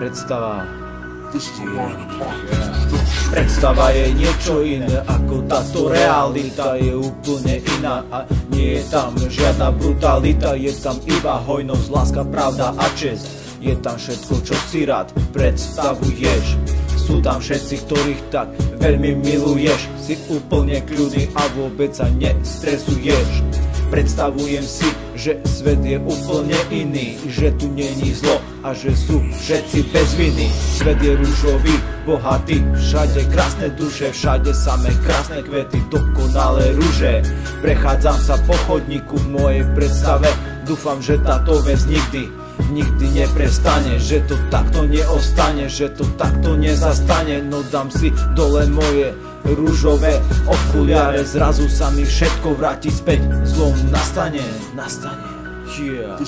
predstava. Predstava je niečo iné ako táto realita, je úplne iná a nie je tam žiadna brutalita, je tam iba hojnosť, láska, pravda a česť. Je tam všetko, čo si rád predstavuješ. Sú tam všetci, ktorých tak veľmi miluješ. Si úplne kľudný a vôbec sa nestresuješ. Predstavujem si, že svet je úplne iný, že tu není zlo a že sú všetci bez viny. Svet je ružový, bohatý, všade krásne duše, všade samé krásne kvety, dokonalé ruže. Prechádzam sa po chodníku v mojej predstave, dúfam, že táto vec nikdy neprestane, že to takto neostane, že to takto nezastane. No dám si dole moje ružové okuliare, zrazu sa mi všetko vráti späť, zlom nastane. Yeah.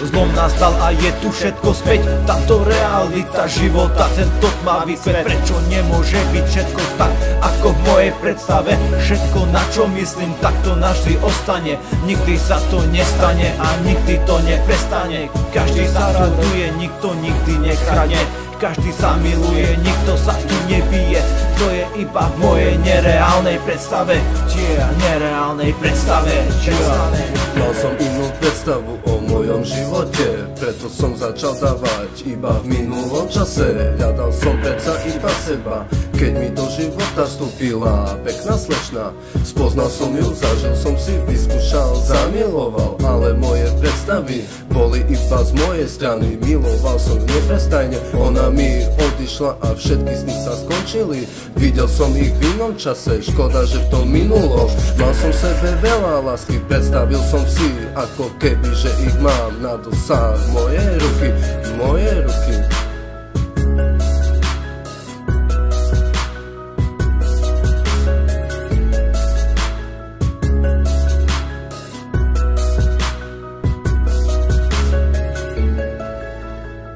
Zlom nastal a je tu všetko späť, táto realita života, tento tmavý svet. Prečo nemôže byť všetko tak, ako v mojej predstave? Všetko, na čo myslím, tak to navždy ostane. Nikdy sa to nestane a nikdy to neprestane. Každý sa raduje, nikto nikdy nekradne. Každý sa miluje, nikto sa tu nebije. To je iba v mojej nereálnej predstave. Nereálnej predstave. Mal som inú predstavu o mojom živote, preto som začal dávať iba v minulom čase. Hľadal som predsa iba seba, keď mi do života vstúpila pekná slečna. Spoznal som ju, zažil som si, vyskúšal, zamiloval, ale moje predstavy boli iba z mojej strany. Miloval som neprestajne, ona mi odišla a všetky sny sa skončili. Videl som ich v inom čase, škoda, že to minulo. Mal som sebe veľa lásky, predstavil som si, ako keby, že ich mám na dosah moje ruky.